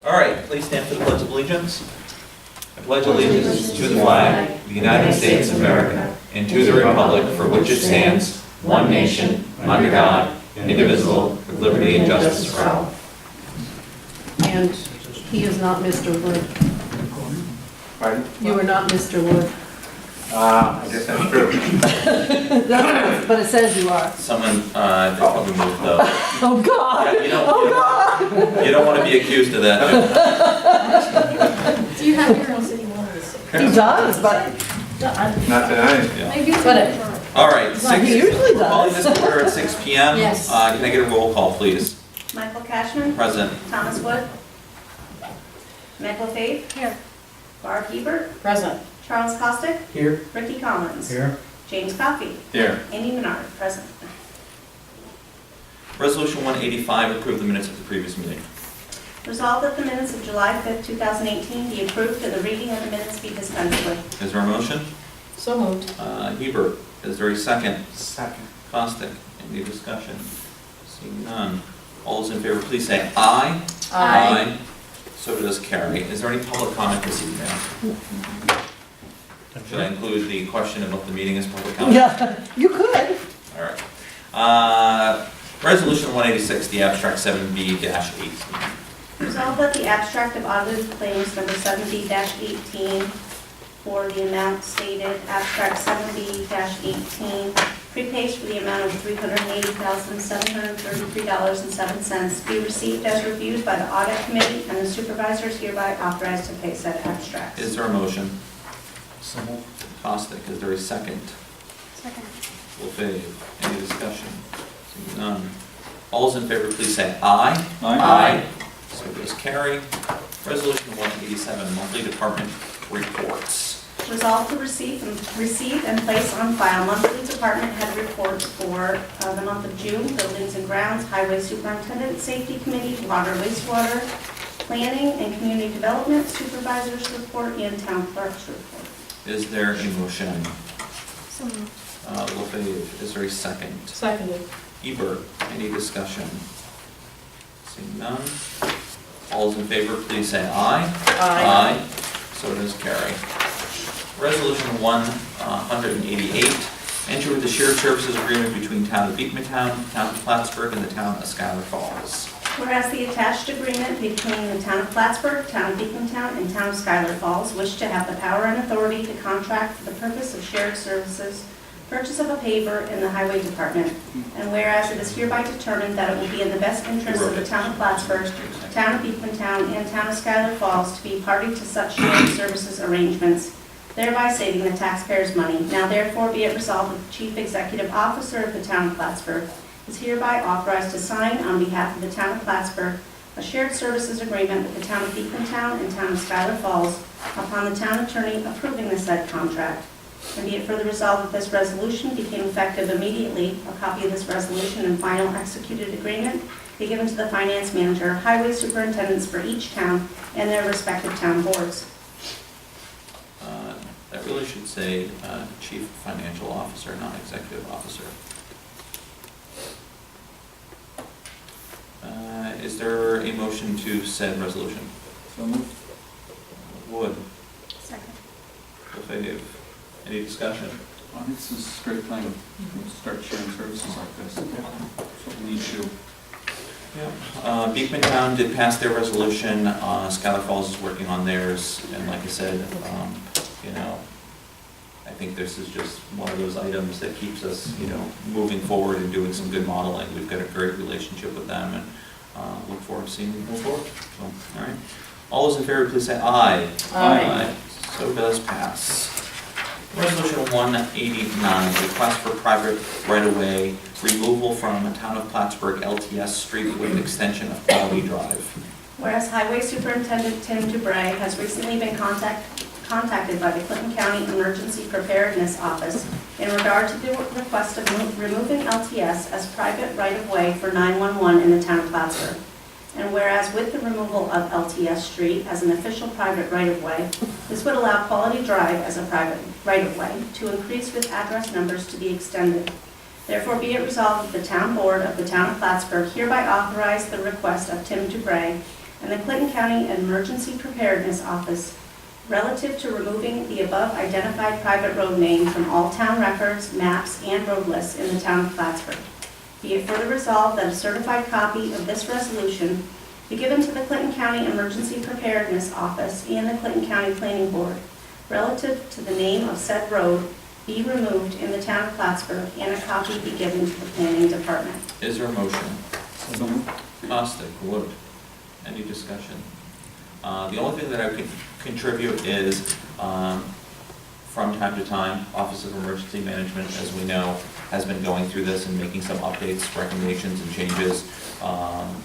All right, please stand for the Pledge of Allegiance. I pledge allegiance to the flag of the United States of America and to the republic for which it stands, one nation, under God, indivisible, with liberty and justice for all. And he is not Mr. Wood. Pardon? You are not Mr. Wood. I guess that's true. But it says you are. Someone, they probably moved the... Oh, God! Yeah, you don't want to be accused of that. Do you have your own city water? He does, but Not tonight. Yeah. Maybe it's But All right, Well, he usually we're calling does. this order at 6 p.m. Yes. Can I get a roll call, please? Michael Cashman, Present. Thomas Wood, Meg LaFave, here. Barb Hebert, Present. Charles Costick, Here. Ricky Collins, Here. James Coffey, Here. Amy Menard, present. Resolution 185, approve the minutes of the previous meeting. Resolved that the minutes of July 5th, 2018 be approved and the reading of the minutes be dispensed with. Is there a motion? So moved. Hebert, is there a second? Second. Costick, any discussion? Seeing none. All those in favor, please say aye. Aye. So does carry. Is there any public comment this evening? Should I include the question about the meeting as public comment? yeah, you could. All right. Resolution 186, the abstract 7B-18. Resolved that the abstract of audited claims number 7B-18 for the amount stated, abstract 7B-18, prepaid for the amount of $380,733.07, be received as reviewed by the audit committee and the supervisors hereby authorized to pay said abstracts. Is there a motion? So moved. Costick, is there a second? Second. LaFave, any discussion? Seeing none. All those in favor, please say aye. Aye. So does carry. Resolution 187, monthly department reports. Resolved to receive and place on file monthly department head reports for the month of June, buildings and grounds, highway superintendent, safety committee, water, wastewater, planning and community development, supervisors report, and town clerk's report. Is there a motion? So moved. LaFave, is there a second? Seconded. Hebert, any discussion? Seeing none. All those in favor, please say aye. Aye. So does carry. Resolution 188, enter with the shared services agreement between Town of Beekmantown, Town of Plattsburgh, and the Town of Schuyler Falls. Whereas the attached agreement between the town of Plattsburgh, town of Beekmantown, and town of Schuyler Falls wish to have the power and authority to contract for the purpose of shared services, purchase of a paver in the highway department. And whereas it is hereby determined that it will be in the best interest of the town of Plattsburgh, town of Beekmantown, and town of Schuyler Falls to be party to such shared services arrangements, thereby saving the taxpayers' money. Now therefore be it resolved that the Chief Executive Officer of the town of Plattsburgh is hereby authorized to sign on behalf of the town of Plattsburgh a shared services agreement with the town of Beekmantown and town of Schuyler Falls upon the town attorney approving the said contract. And be it further resolved that this resolution became effective immediately, a copy of this resolution and final executed agreement be given to the finance manager, highway superintendents for each town and their respective town boards. That really should say Chief Financial Officer, not Executive Officer. Is there a motion to said resolution? So moved. Wood, Second. LaFave, any discussion? I think this is a great thing, to start sharing services like this. That's what we need to do. Beekmantown did pass their resolution, Schuyler Falls is working on theirs, and like I said, I think this is just one of those items that keeps us, moving forward and doing some good modeling. We've got a great relationship with them, and look forward to seeing them move forward. So, all right. All those in favor, please say aye. Aye. So does pass. Resolution 189, request for private right-of-way removal from Town of Plattsburgh LTS Street with extension of Quality Drive. Whereas Highway Superintendent Tim Dubray has recently been contacted by the Clinton County Emergency Preparedness Office in regard to the request of removing LTS as private right-of-way for 911 in the town of Plattsburgh. And whereas with the removal of LTS Street as an official private right-of-way, this would allow Quality Drive as a private right-of-way to increase with address numbers to be extended. Therefore be it resolved that the town board of the town of Plattsburgh hereby authorize the request of Tim Dubray and the Clinton County Emergency Preparedness Office relative to removing the above identified private road name from all town records, maps, and road lists in the town of Plattsburgh. Be it further resolved that a certified copy of this resolution be given to the Clinton County Emergency Preparedness Office and the Clinton County Planning Board relative to the name of said road be removed in the town of Plattsburgh, and a copy be given to the planning department. Is there a motion? So moved. Costick, Wood. Any discussion? The only thing that I could contribute is, from time to time, Office of Emergency Management, as we know, has been going through this and making some updates, recommendations, and changes.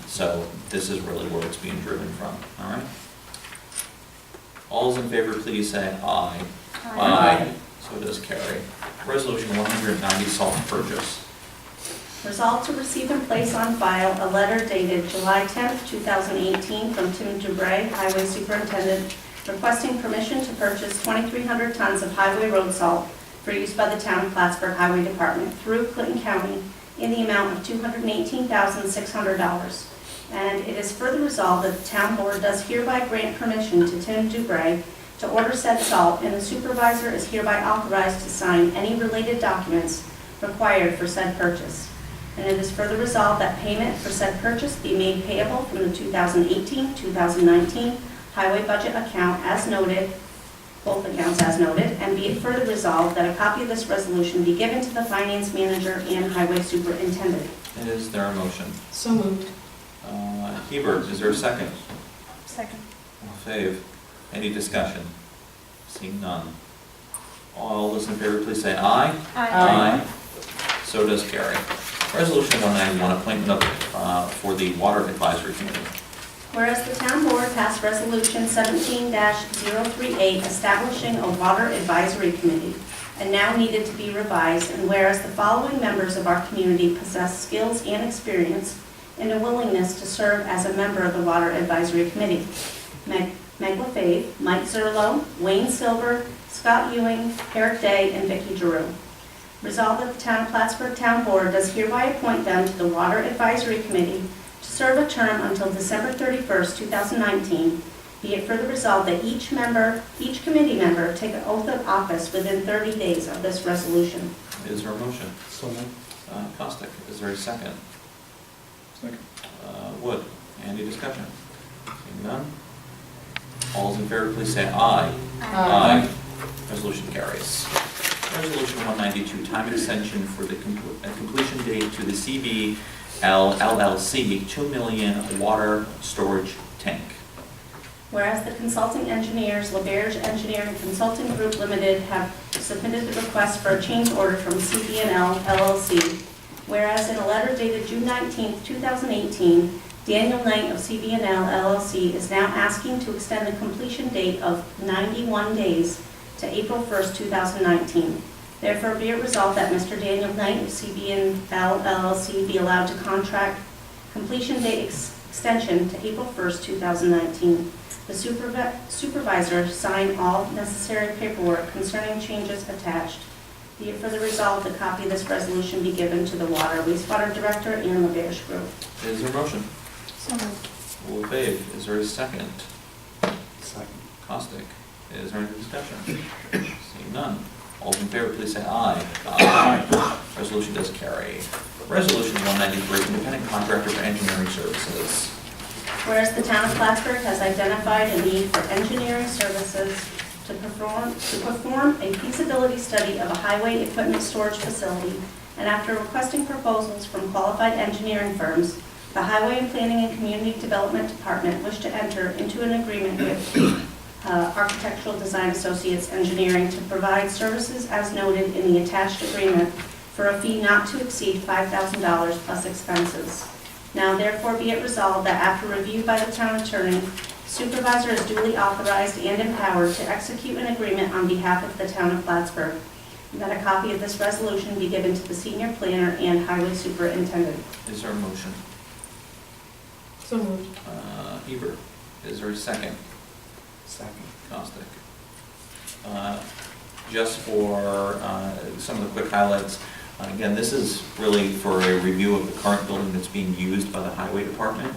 So this is really where it's being driven from, all right? All's in favor, please say aye. Aye. So does carry. Resolution 190, salt purchase. Resolved to receive and place on file a letter dated July 10th, 2018 from Tim Dubray, Highway Superintendent, requesting permission to purchase 2,300 tons of highway road salt for use by the town of Plattsburgh Highway Department through Clinton County in the amount of $218,600. And it is further resolved that the town board does hereby grant permission to Tim Dubray to order said salt, and the supervisor is hereby authorized to sign any related documents required for said purchase. And it is further resolved that payment for said purchase be made payable from the 2018-2019 highway budget account as noted, both accounts as noted, and be it further resolved that a copy of this resolution be given to the finance manager and highway superintendent. Is there a motion? So moved. Hebert, is there a second? Second. Fave, any discussion? Seeing none. All those in favor, please say aye. Aye. So does carry. Resolution 191, appointment for the Water Advisory Committee. Whereas the town board passed resolution 17-038 establishing a water advisory committee and now needed to be revised, and whereas the following members of our community possess skills and experience and a willingness to serve as a member of the Water Advisory Committee. Meg LaFave, Mike Zerlo, Wayne Silver, Scott Ewing, Eric Day, and Vicki Giroux. Resolved that the town of Plattsburgh Town Board does hereby appoint them to the Water Advisory Committee to serve a term until December 31st, 2019. Be it further resolved that each committee member take an oath of office within 30 days of this resolution. Is there a motion? So moved. Costick, is there a second? Second. Wood, any discussion? Seeing none. All's in favor, please say aye. Aye. Resolution carries. Resolution 192, time extension for the completion date to the CBL LLC 2 million water storage tank. Whereas the consulting engineers, LaBerge Engineering Consulting Group Limited, have submitted the request for a change order from CB&L LLC. Whereas in a letter dated June 19, 2018, Daniel Knight of CB&L LLC is now asking to extend the completion date of 91 days to April 1st, 2019. Therefore, be it resolved that Mr. Daniel Knight of CB&L LLC be allowed to contract completion date extension to April 1st, 2019. The supervisor sign all necessary paperwork concerning changes attached. Be it further resolved, a copy of this resolution be given to the Water Wastewater Director and LaBerge Group. Is there a motion? So moved. Fave, is there a second? Second. Caustic, is there any discussion? Seeing none. All in favor, please say aye. Aye. Resolution does carry. Resolution 193, independent contractor for engineering services. Whereas the town of Plattsburgh has identified a need for engineering services to perform a feasibility study of a highway equipment storage facility, and after requesting proposals from qualified engineering firms, the Highway and Planning and Community Development Department wished to enter into an agreement with Architectural Design Associates Engineering to provide services as noted in the attached agreement for a fee not to exceed $5,000 plus expenses. Now therefore be it resolved that after review by the town attorney, supervisor is duly authorized and empowered to execute an agreement on behalf of the town of Plattsburgh, and that a copy of this resolution be given to the senior planner and highway superintendent. Is there a motion? So moved. Hebert, is there a second? Second. Caustic. Just for some of the quick highlights, again, this is really for a review of the current building that's being used by the highway department.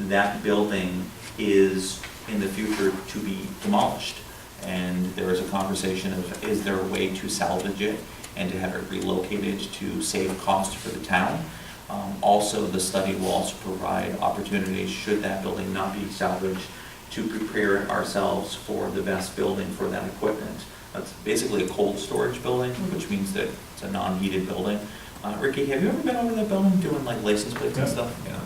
That building is in the future to be demolished. And there is a conversation of, is there a way to salvage it and to have it relocated to save cost for the town? Also, the study will also provide opportunities, should that building not be salvaged, to prepare ourselves for the best building for that equipment. That's basically a cold storage building, which means that it's a non-heated building. Ricky, have you ever been over that building doing like license plates and stuff? Yeah.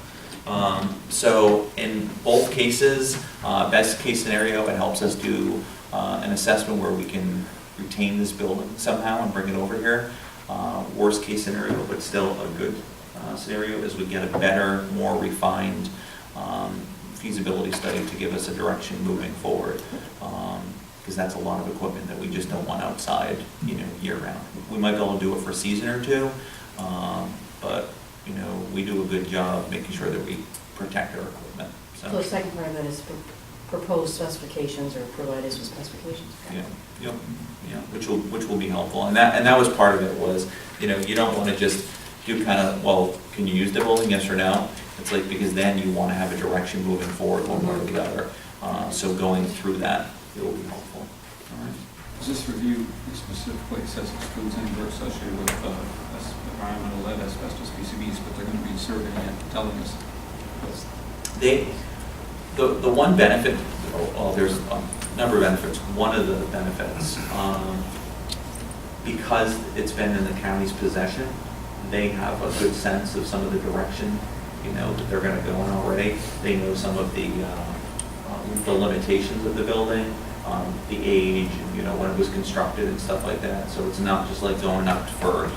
So in both cases, best case scenario, it helps us do an assessment where we can retain this building somehow and bring it over here. Worst case scenario, but still a good scenario, is we get a better, more refined feasibility study to give us a direction moving forward. Because that's a lot of equipment that we just don't want outside, year round. We might be able to do it for a season or two, but, we do a good job making sure that we protect our equipment. So the second part of that is proposed specifications or provide us with specifications. Yeah, which will be helpful, and that was part of it was, you don't want to just do kind of, well, can you use the building, yes or no? It's like, because then you want to have a direction moving forward one way or the other. So going through that, it will be helpful. All right. Does this review specifically says excludes any work associated with environmental lead, asbestos, PCBs, but they're going to be surveying it, telling us? The one benefit, well, there's a number of benefits. One of the benefits, because it's been in the county's possession, they have a good sense of some of the direction, that they're going to go in already. They know some of the limitations of the building, the age, when it was constructed and stuff like that. So it's not just like going up for,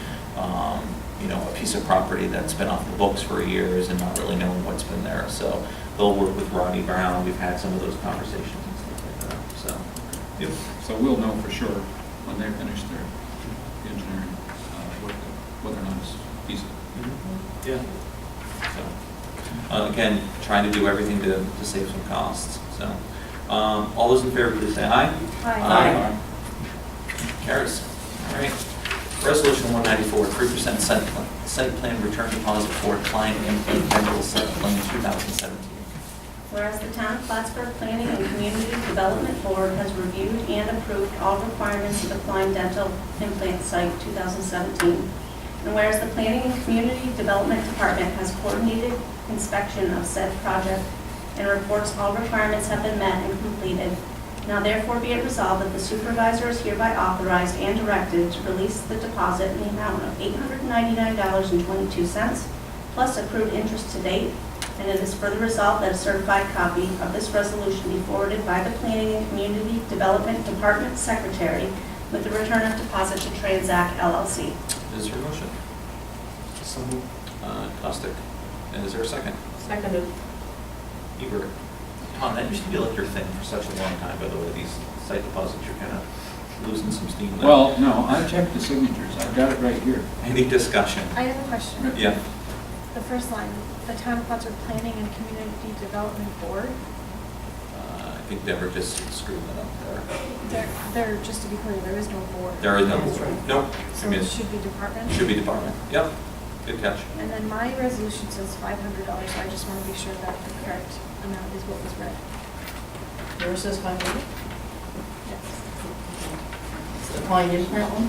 a piece of property that's been off the books for years and not really knowing what's been there. So they'll work with Rodney Brown. We've had some of those conversations and stuff like that. So, yep. So we'll know for sure when they finish their engineering work, whether or not it's feasible. Yeah. So, again, trying to do everything to save some costs. So, all those in favor, please say aye. Aye. Carries. All right. Resolution 194, 3% site plan return deposit for Klein Implant Dental Site Plan 2017. Whereas the Town of Plattsburgh Planning and Community Development Board has reviewed and approved all requirements of the Klein Dental Implant Site 2017. And whereas the Planning and Community Development Department has coordinated inspection of said project and reports all requirements have been met and completed, now therefore be it resolved that the supervisor is hereby authorized and directed to release the deposit in the amount of $899.22 plus accrued interest to date, and it is further resolved that a certified copy of this resolution be forwarded by the Planning and Community Development Department Secretary with the return of deposit to Transact LLC. Is there a motion? So moved. Costick. And is there a second? Seconded. Ebert. Tom, that used to be like your thing for such a long time, by the way, these site deposits, you're kind of losing some steam there. Well, no, I checked the signatures. I've got it right here. Any discussion? I have a question. Yeah. The first line, the Town of Plattsburgh Planning and Community Development Board, I think Deborah just screwed that up there. there, just to be clear, there is no board. There is no That's board. right. Nope. So I mean, it should be department? should be department. Yep. Good catch. And then my resolution says $500, so I just want to be sure that the correct amount is what was read. Yours says 500? Yes. It's the Klein Implant one?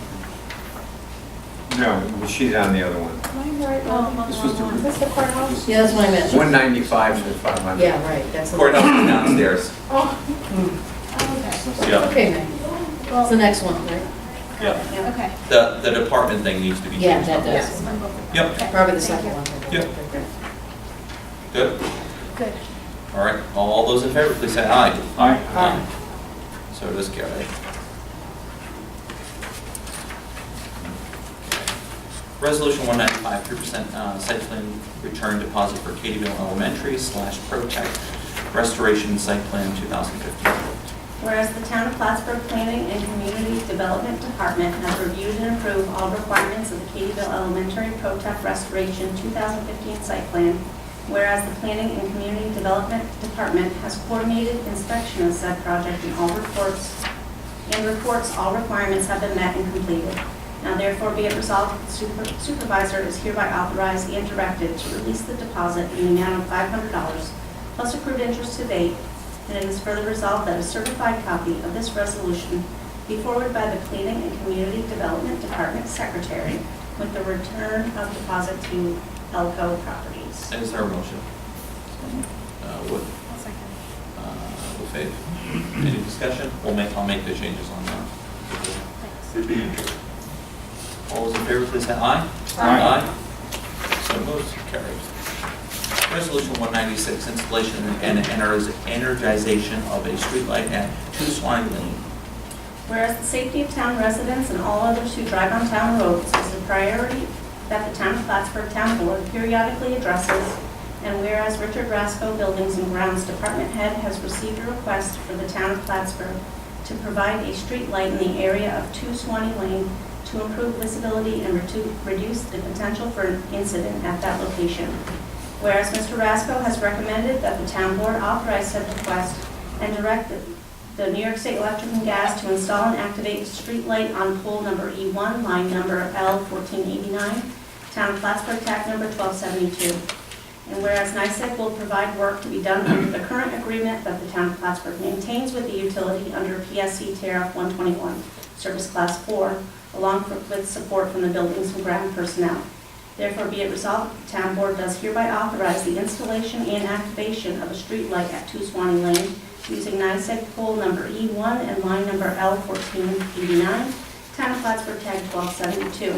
No, she's on the other one. Am I right? Oh, I'm on the This was wrong one. the- Is this the courthouse? Yeah, that's what I meant. 195 to 500. Yeah, right, that's the. Courthouse is downstairs. Oh, Hmm. okay. Yeah. Okay, Meg. It's the next one, right? Yeah. Yeah. Okay. The department thing needs to be changed. Yeah, that up. does. Yes, on both of them. Yep. Okay, Probably the thank second you. one. Yep. Good. Good. All right. All those in favor, please say aye. Aye. Aye. So it is carried. Resolution 195, 3% site plan return deposit for Katyville Elementary / Protect Restoration Site Plan 2015. Whereas the Town of Plattsburgh Planning and Community Development Department has reviewed and approved all requirements of the Katyville Elementary Protect Restoration 2015 site plan, whereas the Planning and Community Development Department has coordinated inspection of said project and reports all requirements have been met and completed. Now therefore be it resolved that the supervisor is hereby authorized and directed to release the deposit in the amount of $500 plus accrued interest to date, and it is further resolved that a certified copy of this resolution be forwarded by the Planning and Community Development Department Secretary with the return of deposit to Elko Properties. Is there a motion? Wood, I'll second. LaFave. Any discussion? I'll make the changes on that. Thanks. All those in favor, please say aye. Aye. So moved, carries. Resolution 196, installation and energization of a streetlight at 2 Swine Lane. Whereas the safety of town residents and all others who drive on town roads is a priority that the Town of Plattsburgh Town Board periodically addresses, and whereas Richard Rasco, Buildings and Grounds Department Head, has received a request for the Town of Plattsburgh to provide a street light in the area of 2 Swanee Lane to improve visibility and reduce the potential for an incident at that location. Whereas Mr. Rasco has recommended that the Town Board authorize said request and direct the New York State Electric and Gas to install and activate a street light on pole number E1, line number L1489, Town of Plattsburgh, TAC number 1272. And whereas NYSEG will provide work to be done under the current agreement that the Town of Plattsburgh maintains with the utility under PSC Tariff 121, Service Class 4, along with support from the Buildings and Ground personnel. Therefore be it resolved that the Town Board does hereby authorize the installation and activation of a street light at 2 Swanee Lane using NYSEG pole number E1 and line number L1489, Town of Plattsburgh, tag 1272.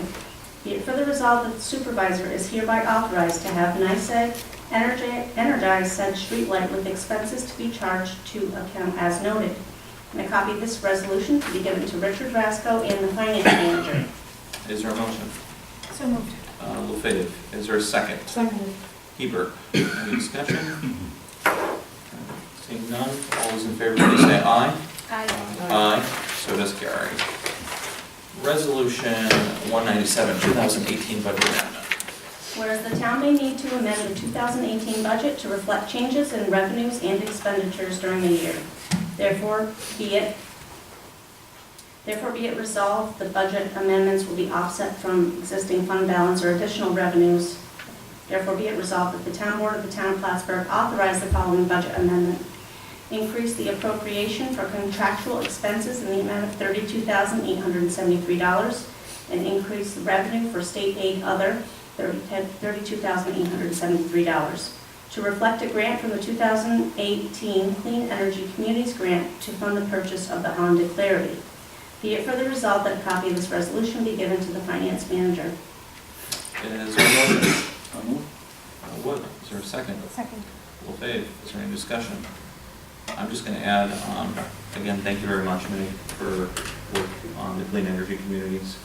Be it further resolved that the supervisor is hereby authorized to have NYSEG energize said street light with expenses to be charged to account as noted. And a copy of this resolution to be given to Richard Rasco and the Finance Manager. Is there a motion? So moved. LaFave. Is there a second? Seconded. Hebert. Any discussion? Seeing none, all those in favor, please say aye. Aye. Aye. So does carry. Resolution 197, 2018 budget amendment. Whereas the town may need to amend the 2018 budget to reflect changes in revenues and expenditures during the year. Therefore be it resolved, the budget amendments will be offset from existing fund balance or additional revenues. Therefore be it resolved that the Town Board of the Town of Plattsburgh authorize the following budget amendment. Increase the appropriation for contractual expenses in the amount of $32,873 and increase the revenue for state aid other $32,873 to reflect a grant from the 2018 Clean Energy Communities Grant to fund the purchase of the Honda Clarity. Be it further resolved that a copy of this resolution be given to the Finance Manager. Is there a motion? So moved. Wood. Is there a second? Second. LaFave. Is there any discussion? I'm just going to add, again, thank you very much, Meg, for work on the clean energy communities.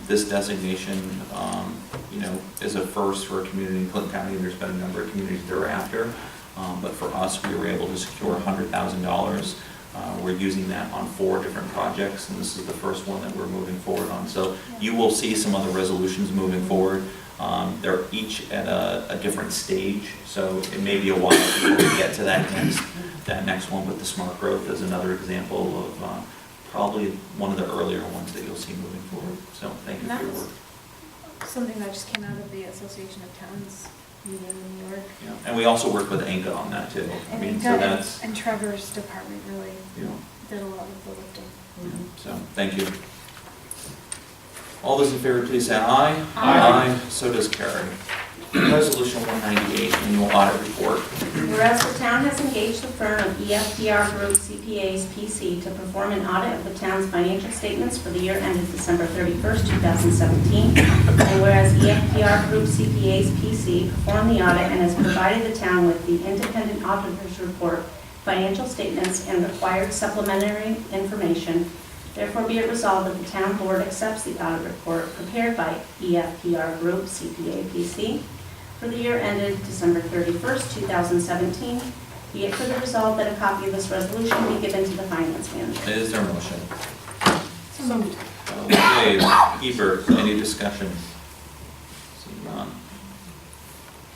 This designation, is a first for a community in Clinton County. There's been a number of communities thereafter, but for us, we were able to secure $100,000. We're using that on 4 different projects, and this is the first one that we're moving forward on. So you will see some other resolutions moving forward. They're each at a different stage, so it may be a while before we get to that next one, but the smart growth is another example of probably one of the earlier ones that you'll see moving forward. So thank you for your work. Something that just came out of the Association of Towns meeting in New York. Yeah. And we also work with ANCA on that too. And Trevor's department really Yeah. did a lot of the lifting. So thank you. All those in favor, please say aye. Aye. So does carry. Resolution 198, annual audit report. Whereas the town has engaged the firm of EFPR Group CPAs PC to perform an audit of the town's financial statements for the year ended December 31st, 2017, and whereas EFPR Group CPAs PC performed the audit and has provided the town with the independent auditor's report, financial statements, and required supplementary information, therefore be it resolved that the town board accepts the audit report prepared by EFPR Group CPA PC for the year ended December 31st, 2017. Be it further resolved that a copy of this resolution be given to the Finance Manager. Is there a motion? So moved. Dave, Hebert, any discussion? Seeing none.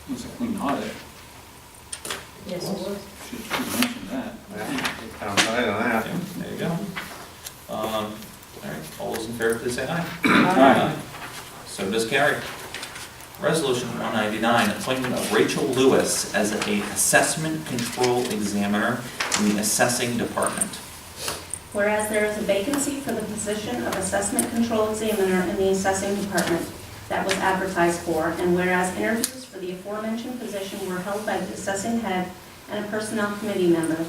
It was a clean audit. Yes, it was. Should mention that. Sounds right on that. Yeah, there you go. All right, all those in favor, please say aye. Aye. So does carry. Resolution 199, appointment of Rachel Lewis as a assessment control examiner in the assessing department. Whereas there is a vacancy for the position of assessment control examiner in the assessing department that was advertised for, and whereas interviews for the aforementioned position were held by the assessing head and a personnel committee member,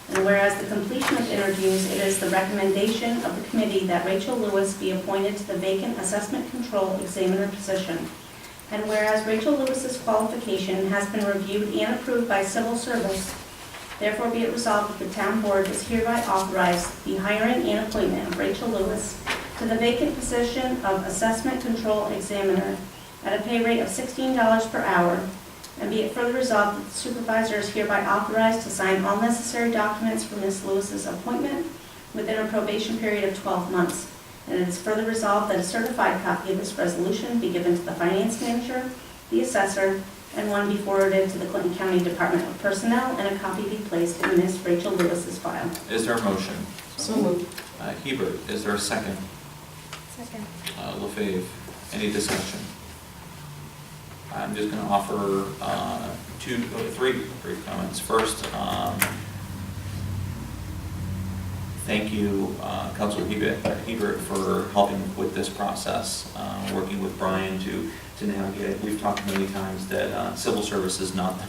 and whereas the completion of interviews, it is the recommendation of the committee that Rachel Lewis be appointed to the vacant assessment control examiner position, and whereas Rachel Lewis's qualification has been reviewed and approved by civil service, therefore be it resolved that the town board is hereby authorized the hiring and appointment of Rachel Lewis to the vacant position of assessment control examiner at a pay rate of $16 per hour, and be it further resolved that the supervisor is hereby authorized to sign all necessary documents for Ms. Lewis's appointment within a probation period of 12 months. And it is further resolved that a certified copy of this resolution be given to the finance manager, the assessor, and one be forwarded to the Clinton County Department of Personnel, and a copy be placed in Ms. Rachel Lewis's file. Is there a motion? So moved. Hebert, is there a second? Second. LaFave, any discussion? I'm just going to offer three brief comments. First, thank you, Councilor Hebert, for helping with this process, working with Brian to navigate it. We've talked many times that civil service is not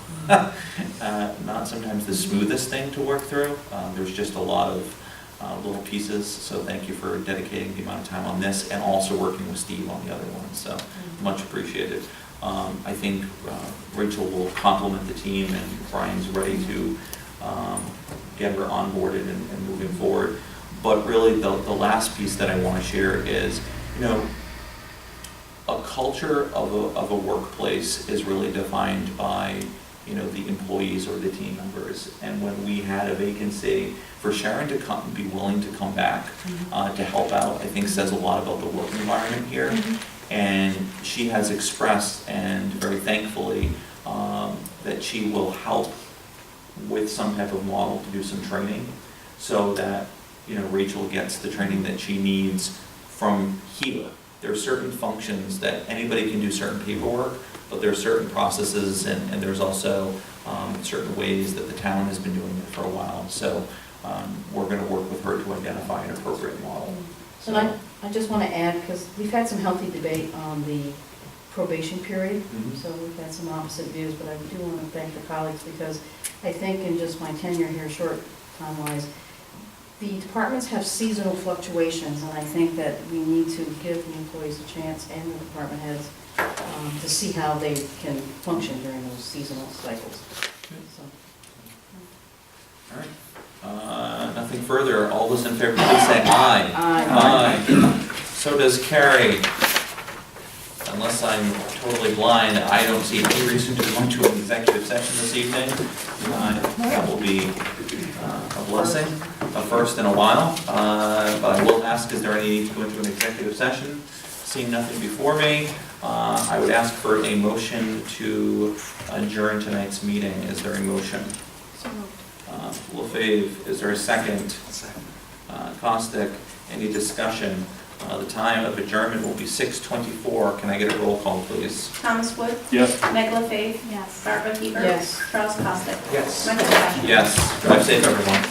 sometimes the smoothest thing to work through. There's just a lot of little pieces, so thank you for dedicating the amount of time on this and also working with Steve on the other one, so much appreciated. I think Rachel will complement the team, and Brian's ready to get her onboarded and moving forward. But really the last piece that I want to share is, a culture of a workplace is really defined by, the employees or the team members. And when we had a vacancy, for Sharon to come, be willing to come back to help out, I think says a lot about the work environment here. And she has expressed, and very thankfully, that she will help with some type of model to do some training, so that Rachel gets the training that she needs from here. There are certain functions that anybody can do certain paperwork, but there are certain processes, and there's also certain ways that the town has been doing it for a while. So we're going to work with her to identify an appropriate model. So I just want to add, because we've had some healthy debate on the probation period, so we've had some opposite views, but I do want to thank the colleagues, because I think in just my tenure here, short time-wise, the departments have seasonal fluctuations, and I think that we need to give the employees a chance, and the department heads, to see how they can function during those seasonal cycles. So. All right. Nothing further. All those in favor, please say aye. Aye. So does carry. Unless I'm totally blind, I don't see any reason to go into an executive session this evening. That will be a blessing, a first in a while. But I will ask, is there any need to go into an executive session? Seeing nothing before me, I would ask for a motion to adjourn tonight's meeting. Is there a motion? So moved. LaFave, is there a second? Costick, any discussion? The time of adjournment will be 6:24. Can I get a roll call, please? Thomas Wood, Yes. Meg LaFave, Yes. Barbara Hebert, Yes. Charles Costick. Yes. Michael Basham. Yes. Drive safe, everyone.